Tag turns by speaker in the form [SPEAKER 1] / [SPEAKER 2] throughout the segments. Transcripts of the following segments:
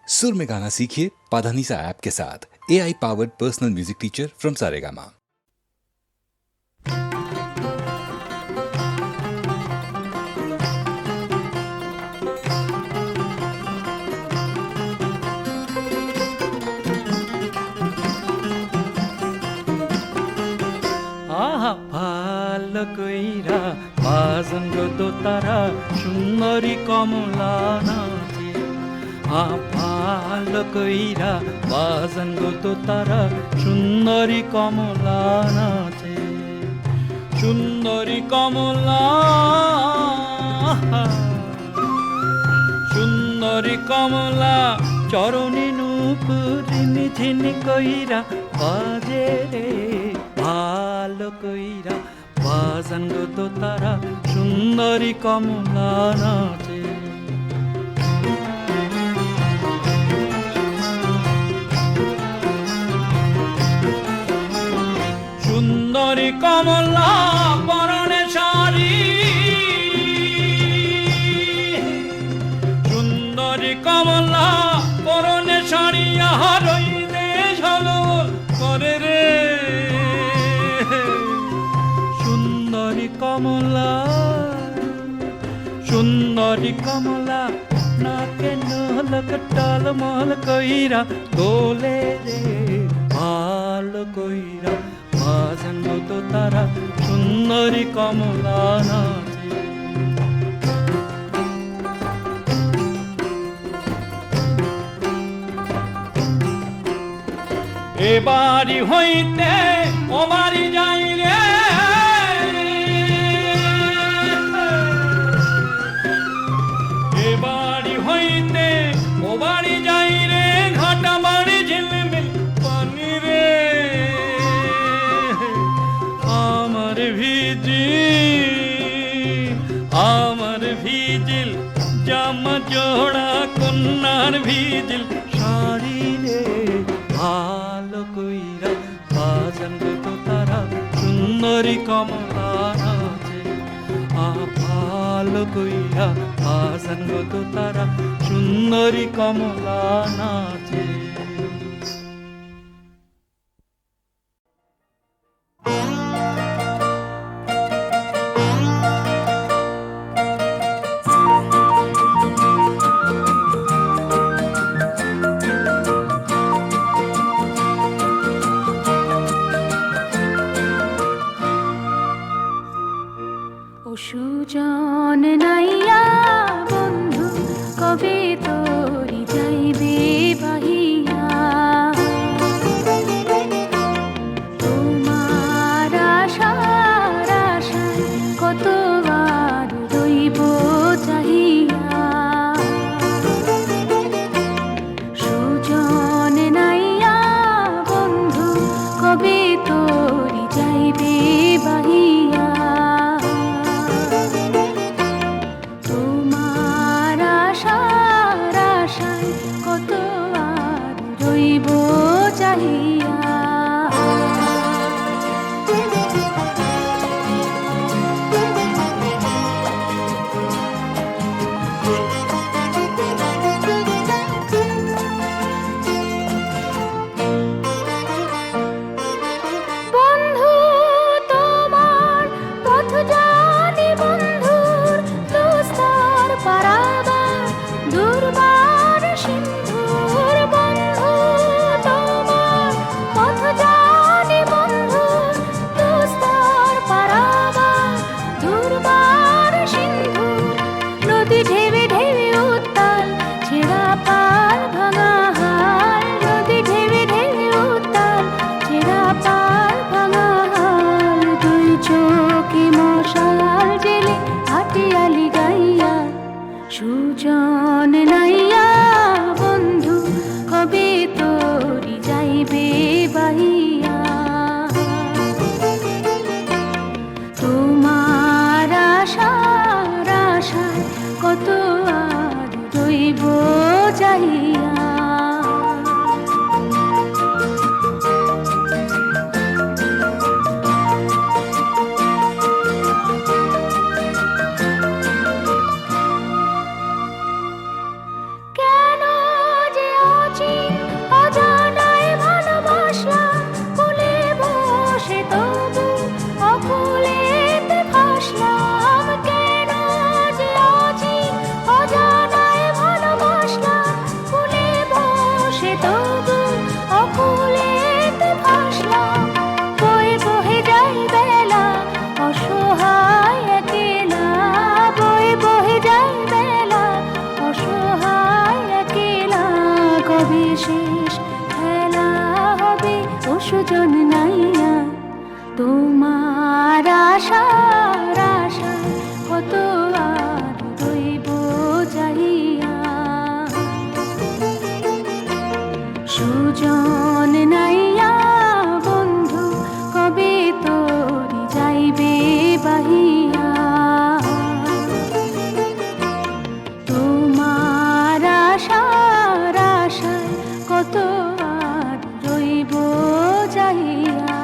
[SPEAKER 1] सुर में गाना सीखिए पाधानीसा ऐप के साथ। AI powered personal music teacher from Saregama.
[SPEAKER 2] আহা ভালো কইরা বাজঙ্গ দোতারা সুন্দরী কমলা নাচে। ভালো কইরা বাজঙ্গ দোতারা সুন্দরী কমলা নাচে। সুন্দরী কমলা, সুন্দরী কমলা চরণী নূপুর ঝিনি কইরা বাজে রে। ভালো কইরা বাজান গো দোতারা সুন্দরী কমলা নাচে। সুন্দরী কমলা পরনে শাড়ি, সুন্দরী কমলা পরনে শাড়ি আহার দেশ হলো করে রে। সুন্দরী কমলা, সুন্দরী কমলা নাকে নলক টলমল কইরা দোলে রে। ভালো কইরা বাজান তো তারা সুন্দরী কমলা নাচে। এ বাড়ি হইতে ও বাড়ি যাই রে। এ বাড়ি হইতে ও বাড়ি যাই রে। ঘাটা বাড়ি ঝিলমিল পানি রে। আমার ভিজিল জামা জোড়া কন্যার ভিজিল শাড়ি রে। ভালো কইরা বাজান গো তারা সুন্দরী কমলা নাচে। ভালো কইরা বাজান গো তারা সুন্দরী কমলা নাচে।
[SPEAKER 3] সুজন নাইয়া বন্ধু কবে তোরি যাইবে বাহিয়া। তোমার আশার আশায় কতবার রইব চাহিয়া। সুজন নাইয়া বন্ধু কবে তোরি যাইবে বাহিয়া। কত আর রইব চাহিয়া। বন্ধু তোমার পথ জানি বন্ধুর দুস্তর পারাবার দুর্বার সিন্ধুর। বন্ধু তোমার পথ জানি সবই শেষ, খেলা হবে ও সুজন নাইয়া। তোমার আশার আশায় কত আর রইব যাইয়া। সুজন নাইয়া বন্ধু, কবে তোরি যাইবে বাহিয়া। তোমার আশার আশায় কত আর রইব যাইয়া।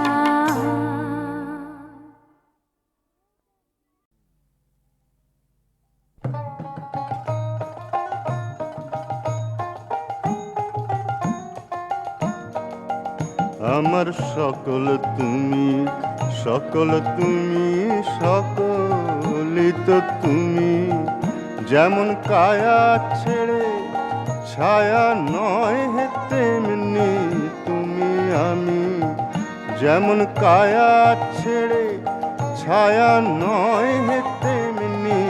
[SPEAKER 4] আমার সকল তুমি, সকল তুমি, সকলই তো তুমি। যেমন কায়া ছেড়ে ছায়া নয় হে তেমনি তুমি আমি। যেমন কায়া ছেড়ে ছায়া নয় হে তেমনি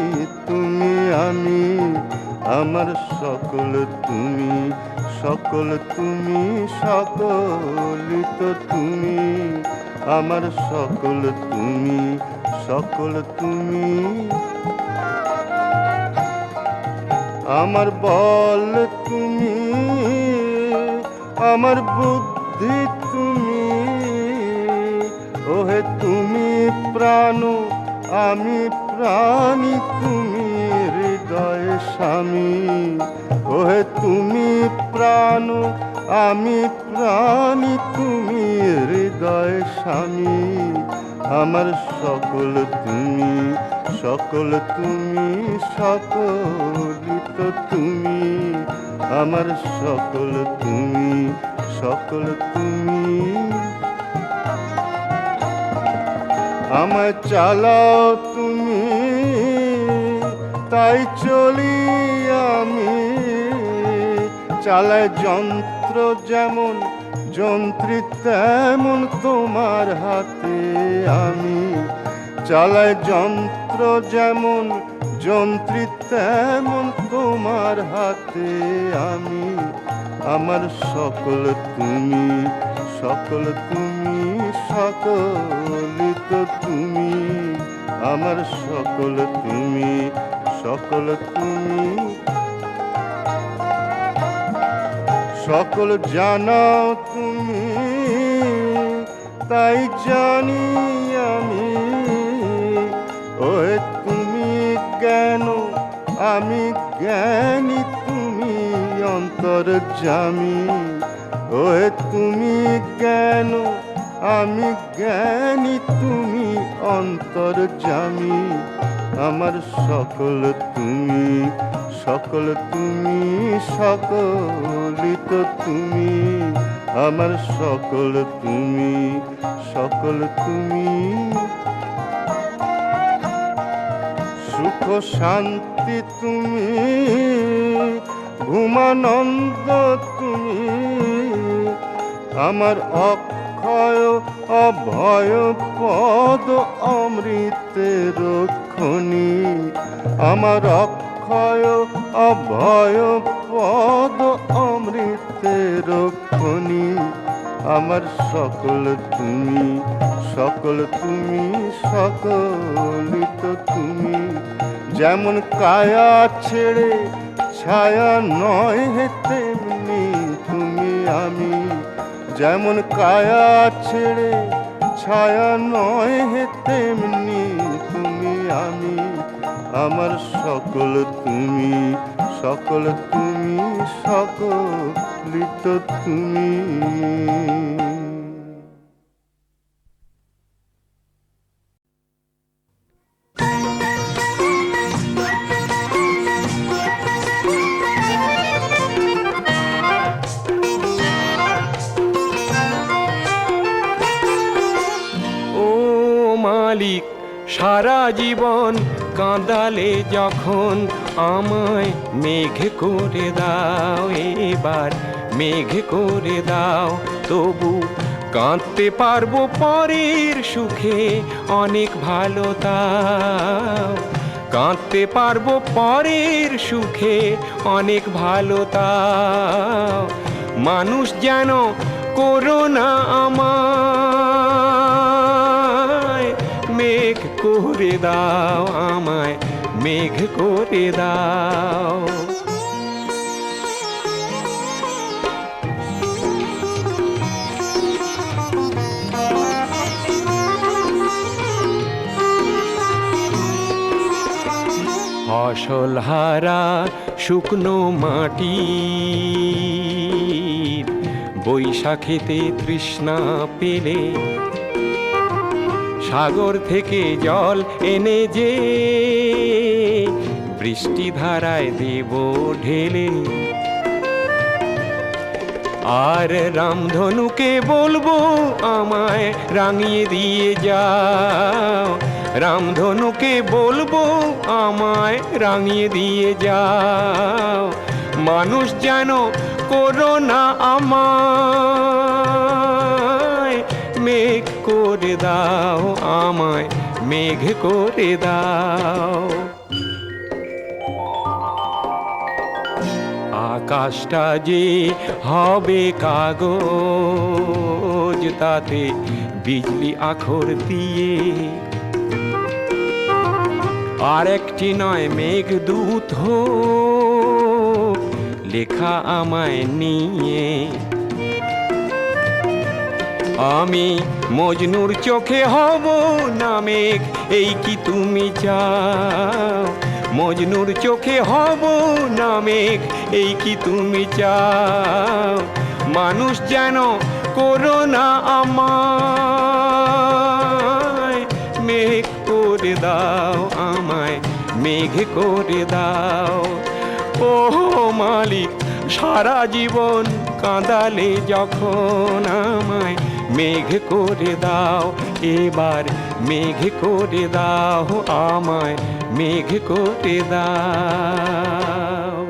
[SPEAKER 4] তুমি আমি। আমার সকল তুমি, সকল তুমি, সকলই তো তুমি। আমার সকল তুমি, সকল তুমি। আমার বল তুমি, আমার বুদ্ধি তুমি। ওহে তুমি প্রাণ, আমি প্রাণী তুমি হৃদয় স্বামী। ওহে তুমি প্রাণ, আমি প্রাণী তুমি হৃদয় স্বামী। আমার সকল তুমি, সকল তুমি, সকলই তো তুমি। আমার সকল তুমি, সকল তুমি। আমায় চালাও তুমি, তাই চলি আমি। চালায় যন্ত্র যেমন, যন্ত্রী তেমন তোমার হাতে আমি। চালায় যন্ত্র যেমন, যন্ত্রী তেমন তোমার হাতে আমি। আমার সকল তুমি, সকল তুমি, সকলই তো তুমি। আমার সকল তুমি, সকল তুমি। সকল জানাও তুমি, তাই জানি আমি। ওহে তুমি জ্ঞান, আমি জ্ঞানী তুমি অন্তর্যামী। ওহে তুমি জ্ঞান, আমি জ্ঞানী তুমি অন্তর্যামী। আমার সকল তুমি, সকল তুমি, সকলই তো তুমি। আমার সকল তুমি, সকল তুমি। সুখ শান্তি তুমি, ঘুমানন্দ তুমি। আমার অক্ষয় অভয় পদ অমৃতের খনি। আমার অক্ষয় অভয় পদ অমৃতের খনি। আমার সকল তুমি, সকল তুমি, সকলই তো তুমি। যেমন কায়া ছেড়ে ছায়া নয় হে তেমনি তুমি আমি। যেমন কায়া ছেড়ে ছায়া নয় হে তেমনি তুমি আমি। আমার সকল তুমি, সকল তুমি, সকলই তো তুমি।
[SPEAKER 5] মালিক সারা জীবন কাঁদালে যখন, আমায় মেঘ করে দাও এবার, মেঘ করে দাও। তবু কাঁদতে পারবো পরের সুখে অনেক ভালো তাও। কাঁদতে পারবো পরের সুখে অনেক ভালো তাও। মানুষ যেন করোনা আমায় মেঘ করে দাও, আমায় মেঘ করে দাও। ফসল হারা শুকনো মাটি বৈশাখেতে তৃষ্ণা পেলে সাগর থেকে জল এনে যে বৃষ্টি ধারায় দেব ঢেলে। আর রামধনুকে বলবো আমায় রাঙিয়ে দিয়ে যাও, রামধনুকে বলবো আমায় রাঙিয়ে দিয়ে যাও। মানুষ যেন করোনা আমায় মেঘ করে দাও, আমায় মেঘ করে দাও। আকাশটা যে হবে কাগজ, তাতে বিজলি আখর দিয়ে আর একটি নয় মেঘদূত হোক লেখা আমায় নিয়ে। আমি মজনুর চোখে হব না মেঘ, এই কি তুমি চাও? মজনুর চোখে হব না মেঘ, এই কি তুমি চাও? মানুষ যেন করোনা আমায় মেঘ করে দাও, আমায় মেঘ করে দাও। ও মালিক সারা জীবন কাঁদালে যখন আমায় মেঘ করে দাও, এবার মেঘ করে দাও, আমায় মেঘ করে দাও।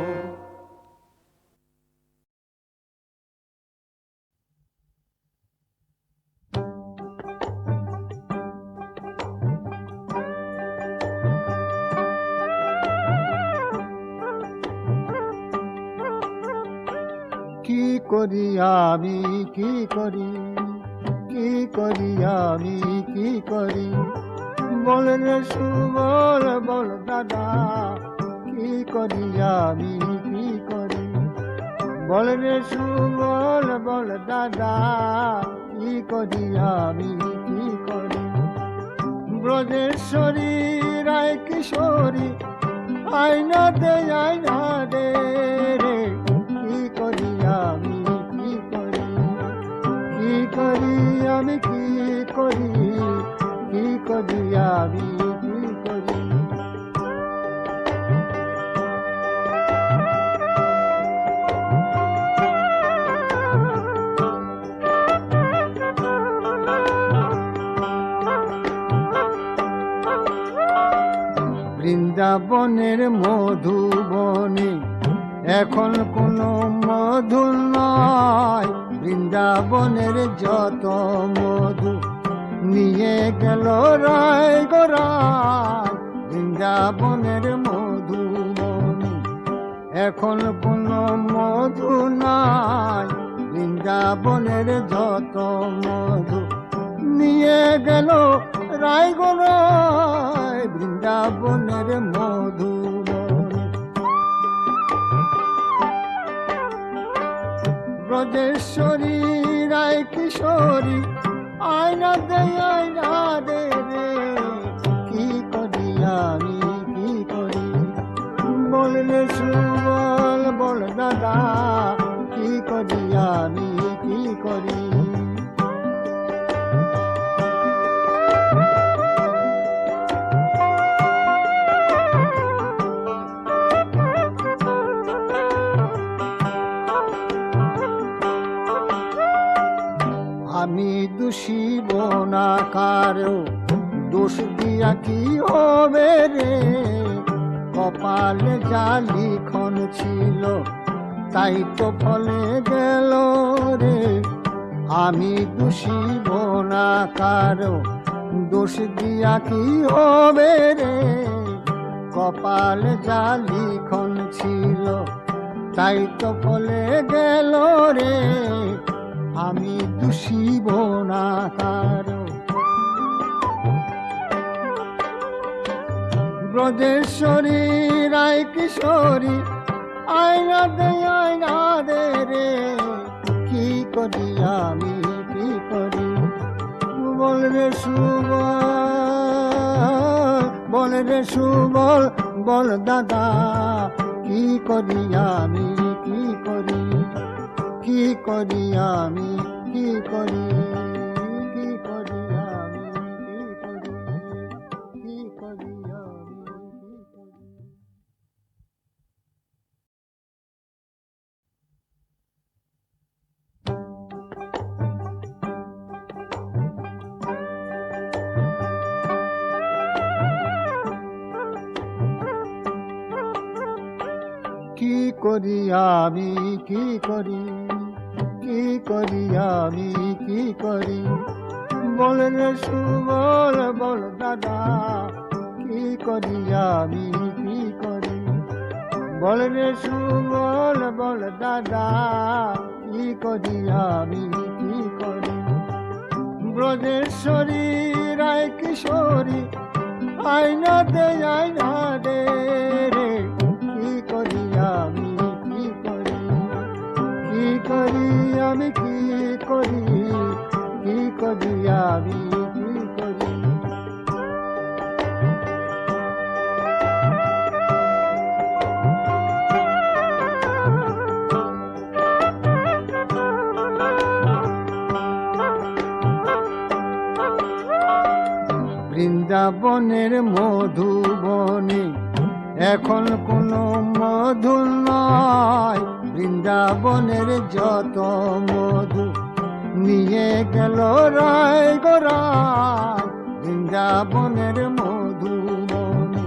[SPEAKER 6] কি করি আমি কি করি, কি করি আমি কি করি, বল রে সুবল বল দাদা, কি করি আমি কি করি, বল রে সুবল বল দাদা, কি করি আমি কি করি। ব্রজেশ্বরী রায় কিশোরী আইনা দে আইনা দে রে, কি করি আমি কি করি, কি করি আমি কি করি, কি করি আমি কি করি। বৃন্দাবনের মধুবনে এখন কোনো মধু নয়, বৃন্দাবনের যত মধু নিয়ে গেল রায় গোরায়। বৃন্দাবনের মধুবনে এখন কোনো মধু নাই, বৃন্দাবনের যত মধু নিয়ে গেল রায় গোরায়। বৃন্দাবনের মধুবনে ব্রজেশ্বরী রায় কিশোরী আয়না দে রে, কি করি আমি কি করি, বললে সুবল বল দাদা, কি করি আমি কি করি। আমি দোষিব না কারো, দোষ দিয়া কি হবে রে, কপালে যা লিখন ছিল তাই তো ফলে গেল রে। আমি দোষিব না কারো, দোষ দিয়া কি হবে রে, কপালে যা লিখন ছিল তাই তো ফলে গেল রে আমি দোষিব না কারো। ব্রজেশ্বরী রায় কিশোরী আয়না দে রে কি করি আমি কি করি। বল রে সুবল বল দাদা কি করি আমি কি করি। কি করি আমি কি করি। কি করি আমি কি করি। কি করি আমি কি করি। কি করি আমি কি করি। কি করি আমি কি করি। বল রে সুবল বল দাদা কি করি আমি কি করি। বল রে সুবল বল দাদা কি করি আমি কি করি। ব্রজেশ্বরী রায় কিশোরী আয়না দে রে কি করি আমি কি করি। কি করি আমি কি করি। কি করি আমি কি করি। বৃন্দাবনের মধুবনে এখন কোনো মধু নয়। বৃন্দাবনের যত মধু নিয়ে গেল রায় গোরায়। বৃন্দাবনের মধুবনে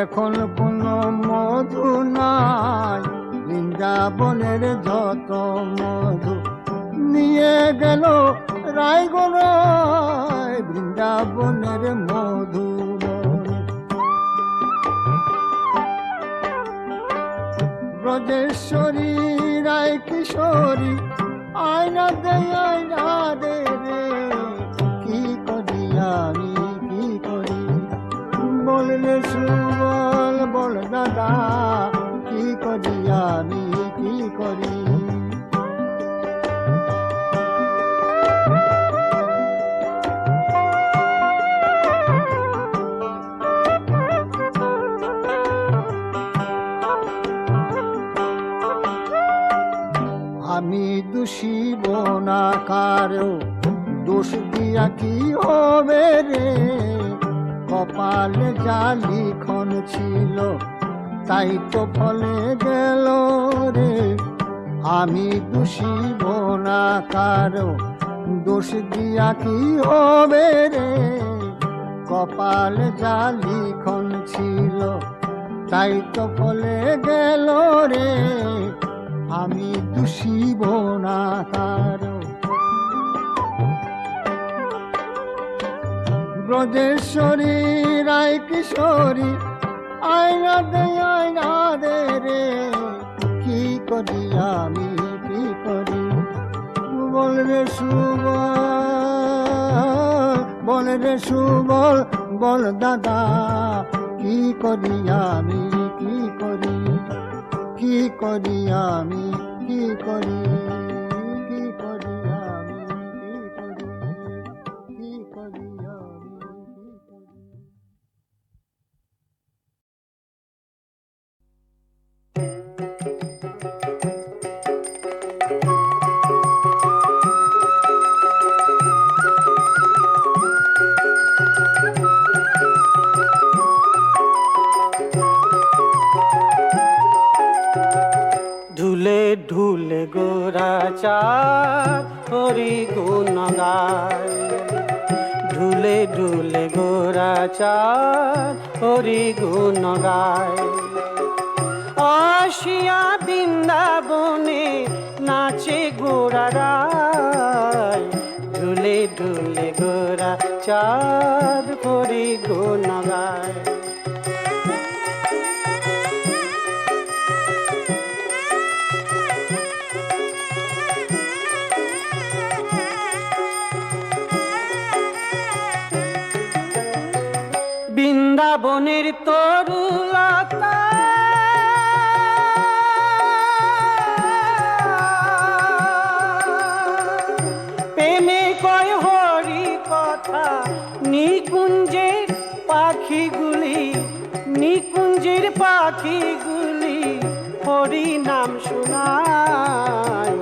[SPEAKER 6] এখন কোনো মধু নাই। বৃন্দাবনের যত মধু নিয়ে গেল রায় গোরায়। বৃন্দাবনের মধুবনে ব্রজেশ্বরী রায় কিশোরী আয়না দে রে কি করি আমি কি করি। বল রে সুবল বল দাদা কি করি আমি কি করি। আমি দোষিব না কারো দোষ দিয়া কি হবে রে। কপালে যা লিখন ছিল তাই তো ফলে গেল রে। আমি দোষিব না কারো দোষ দিয়া কি হবে রে। কপালে যা লিখন ছিল তাই তো ফলে গেল রে। আমি দোষিব না কারো। ব্রজেশ্বরী রায় কিশোরী আয়না দে রে কি করি আমি কি করি। বল রে সুবল বল দাদা কি করি আমি কি করি। কি করি আমি কি করি। কি করি আমি কি করি। কি করি আমি কি করি।
[SPEAKER 7] ঢুলে ঢুলে গোরা চাঁদ হরি গুণ গায়। ঢুলে ঢুলে গোরা চাঁদ হরি গুণ গায়। আসিয়া বৃন্দাবনে নাচে গোরা রায়। ঢুলে ঢুলে গোরা চাঁদ হরি গুণ গায়। বনের তরুলতা প্রেমে কয় হরি কথা নিকুঞ্জের পাখিগুলি নিকুঞ্জের পাখিগুলি হরি নাম শোনায়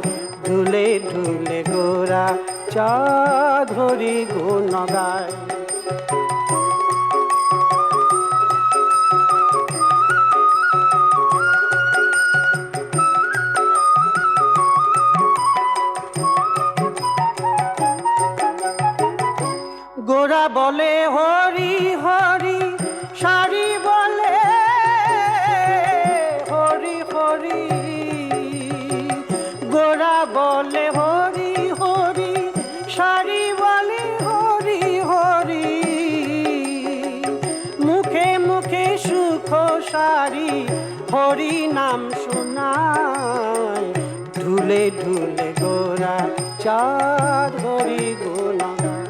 [SPEAKER 7] ধুলে ধুলে গোরা চাঁদ হরি গুণ গায় গোরা বলে হরি হরি সারি বলে হরি হরি গোরা বলে হরি হরি সারি বলে হরি হরি মুখে মুখে সুখ সারি হরি নাম শোনায় ধুলে ধুলে গোরা চাঁদ হরি গুণ গায়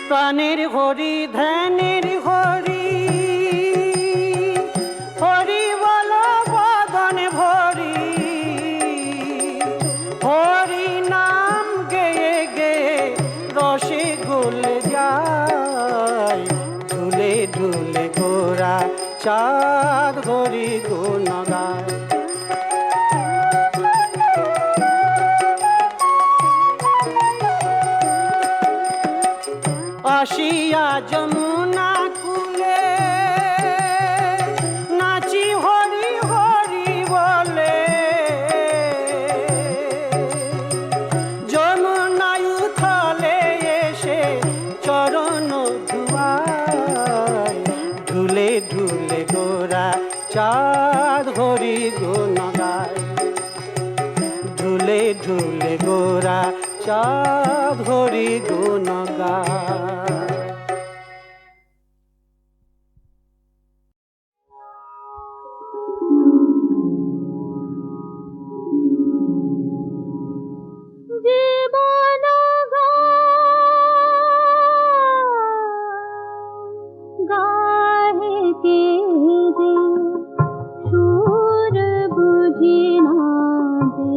[SPEAKER 7] প্রাণের হরি ধ্যানের হরি হরি বল বদন ভরি হরি নাম গেয়ে গেয়ে রসে গলে যায় ধুলে ধুলে গোরা চাঁদ হরি গুণ গায় আসিয়া যমুনা কুলে নাচি হরি হরি বলে যমুনায় উথলে এসে চরণ ধুয়ায় ধুলে ধুলে গোরা চাঁদ হরি গুণ গায় ধুলে ধুলে গোরা চাঁদ হরি গুণ গায়
[SPEAKER 3] জীবন গাহে কে যে সুর বুঝি না যে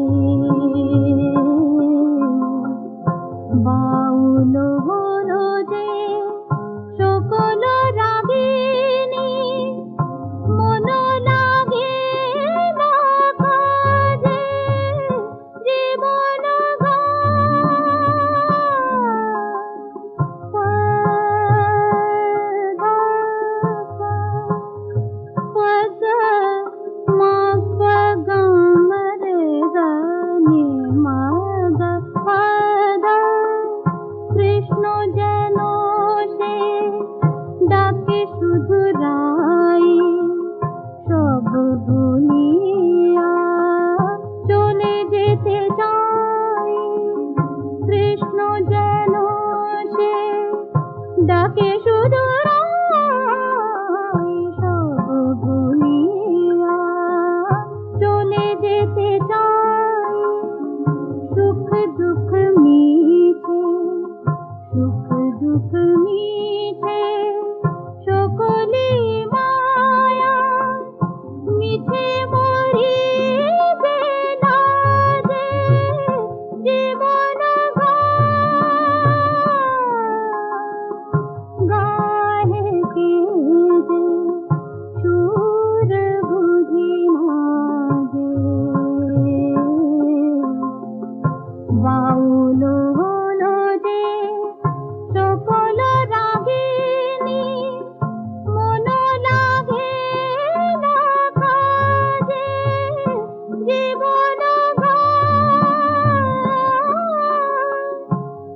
[SPEAKER 3] বাউল হলো যে সকল রাগিনী মন লাগে না কাজে জীবন কৃষ্ণ যেন সে ডাকে শুধু রাই সব ভুলিয়া চলে যেতে চাই কৃষ্ণ যেন সে ডাকে শুধু রাই সব ভুলিয়া চলে যেতে চাই সুখ দুঃখ মিছে সুখ দুঃখ মিছে সকলে মায়া মিছে মরিবে না যে জীবন গাহে কে যে সুর বুঝি না যে বাউল হলো যে সকল রাগিনী মন লাগে না কাজে জীবন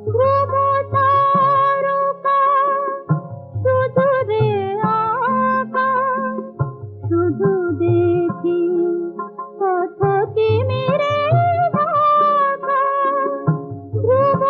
[SPEAKER 3] ধ্রুব তারকা শুধু রে আকাশ শুধু দেখি কত তিমিরে ঢাকা ধ্রুব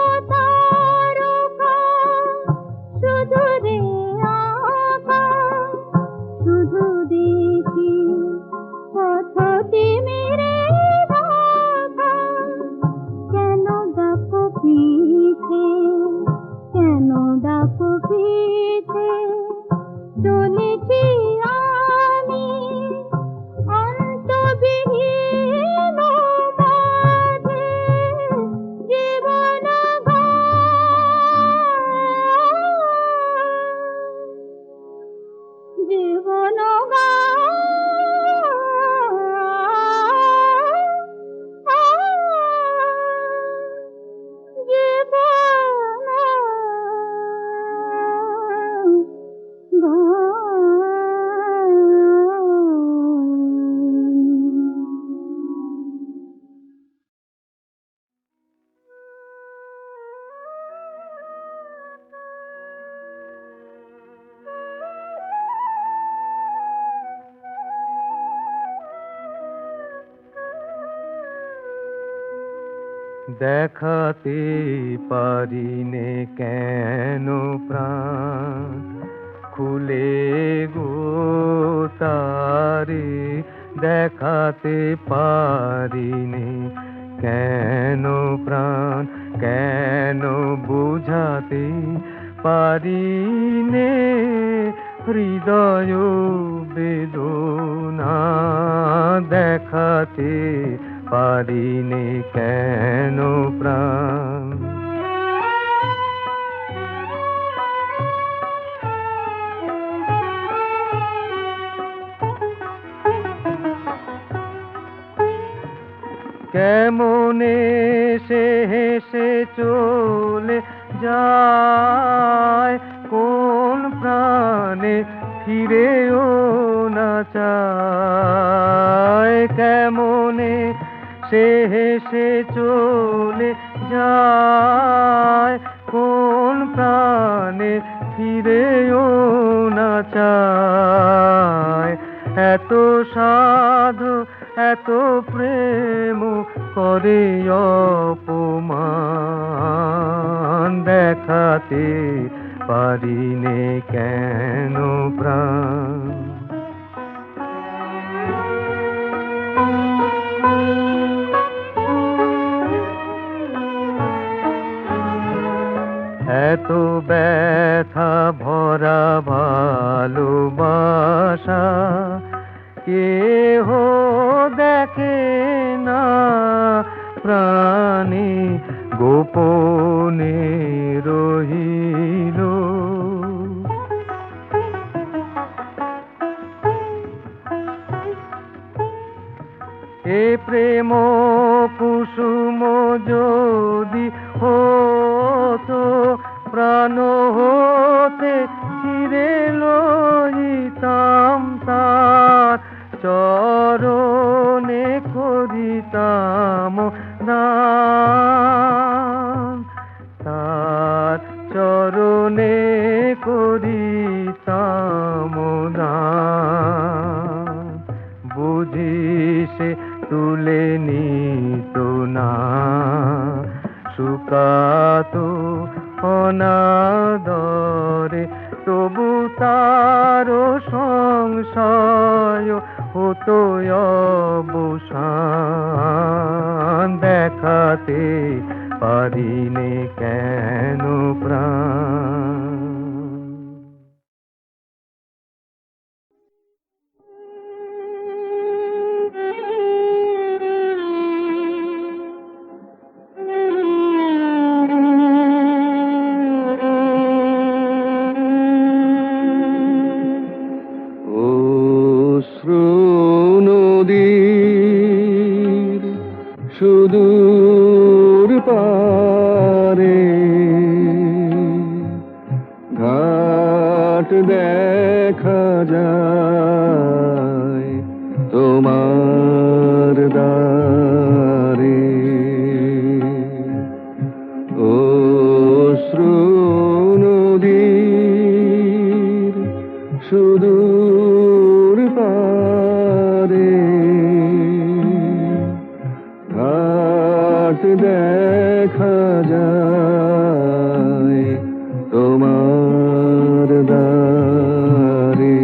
[SPEAKER 4] দেখাতে পারিনে কেন প্রাণ খুলে গো তারে দেখাতে পারিনে কেন প্রাণ কেন বুঝাতে পারিনে হৃদয় বেদনা দেখাতে পারিনে কেন প্রাণ কেমনে সে হেসে চলে যায় কোন প্রাণে ফিরেও না চায় কেমনে সে হেসে চলে যায় কোন প্রাণে ফিরেও না চায় এত সাধু এত প্রেম করে অপমান দেখাতে পারিনে কেন প্রাণ এত ব্যথা ভরা ভালোবাসা কেহ দেখে না প্রাণী গোপনে রহিল এ প্রেম কুসুম যদি হতো প্রাণ হতে চিরে লইতাম তার চরণে করিতাম দান তার চরণে করিতাম দান বুঝি সে তুলে নিত না শুকাতো অনাদরে তবু তার সংশয় হতো অবসান দেখাতে পারিনে কেন প্রাণ সুদূর পারে ঘাট দেখা যায় তোমার দ্বারে অশ্রু নদীর সুদূর পারে ঘাট দেখা যায় তোমার দ্বারে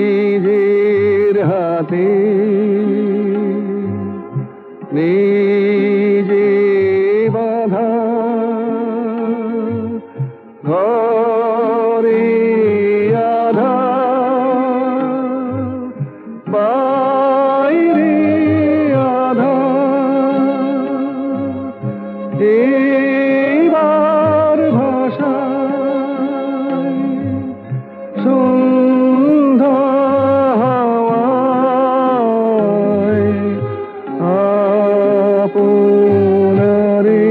[SPEAKER 4] নিজের হাতে নিজে বাধা ঘরে আধা বাইরে আধা এবার ভাষা সন্ধ্যা হাওয়ায় আপনারে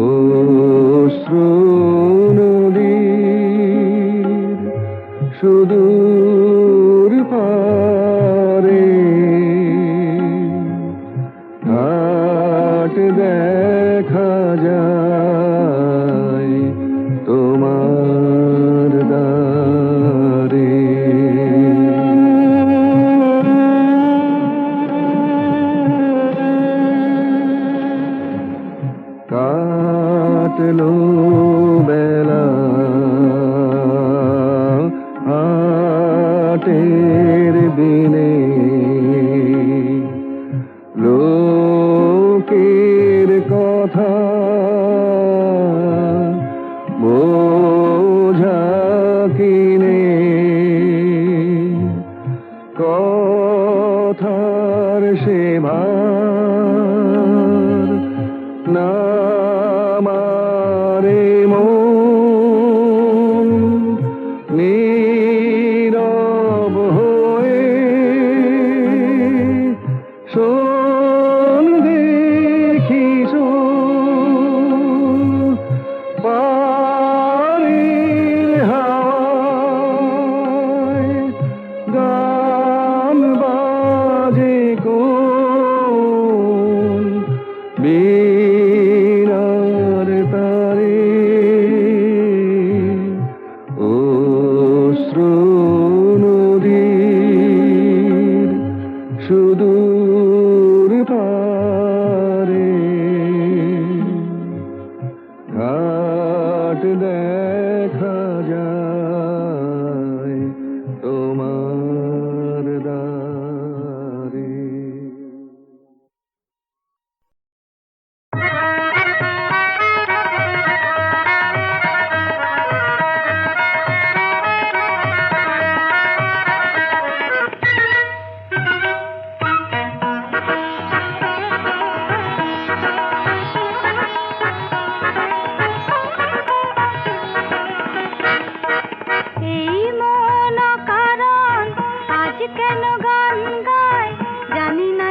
[SPEAKER 4] অশ্রু নদীর সুদূর পারে ঘাট দেখা যায় তোমার বাজায় তোমার দ্বারে।
[SPEAKER 3] এই মন কারণ আজ কেন গান গায়, জানি না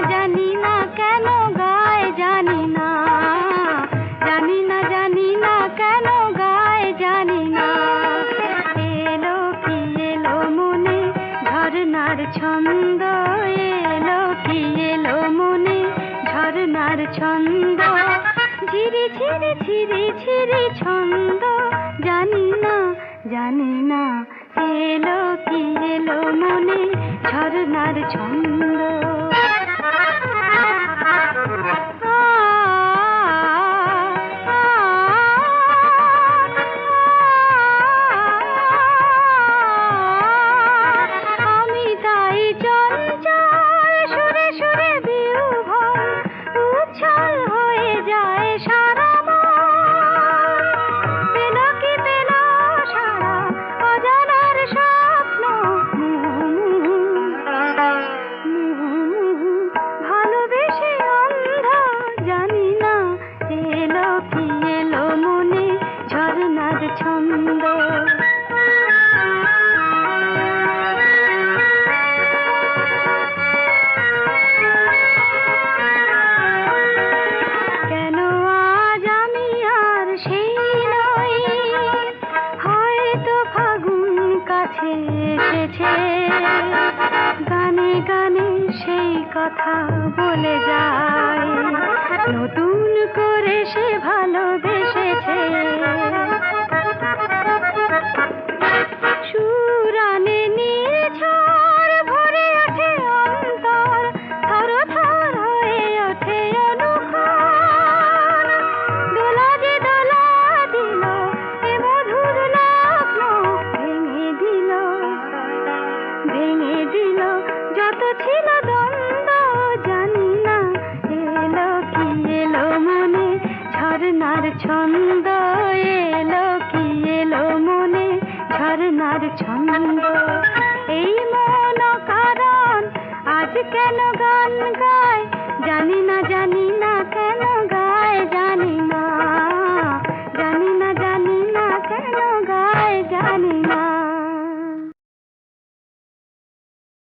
[SPEAKER 3] কেন গায়, জানি না কেন গায়, জানি না। এলো কি এলো মনে ঝরনার ছন্দ, এলো কি এলো মনে ঝরনার ছন্দ, ঝিরি ঝিরি ঝিরি ঝিরি ছন্দ, জানি না এলো কি এলো মনে ঝরনার ছন্দ। আমি তাই চঞ্চল সুরে সুরে বিহ্বল, উচ্ছল হয়ে যায় সারা মন। পেল কি পেল সারা অজানার স্বপ্ন, ভালোবেসে অন্ধ, জানি না এলো কি এলো মনে ঝরনার ছন্দ। কেন আজ আমি আর সেই নই, হয়তো ফাগুন কাছে এসেছে, গানে গানে সেই কথা বলে যায়, নতুন করে সে ভালোবেসেছে। সুরানে নিঝড় ভরে ওঠে অন্তর, থর থর হয়ে ওঠে অনুক্ষণ, দোলা যে দোলা দিল এ মধুর লগ্ন, ভেঙে দিল যত ছিল দ্বন্দ্ব, জানি না এলো কি এলো মনে ঝরনার ছন্দ, এলো কি এলো মনে ঝরনার ছন্দ। এই মন কারণ আজ কেন গান গায়, জানি না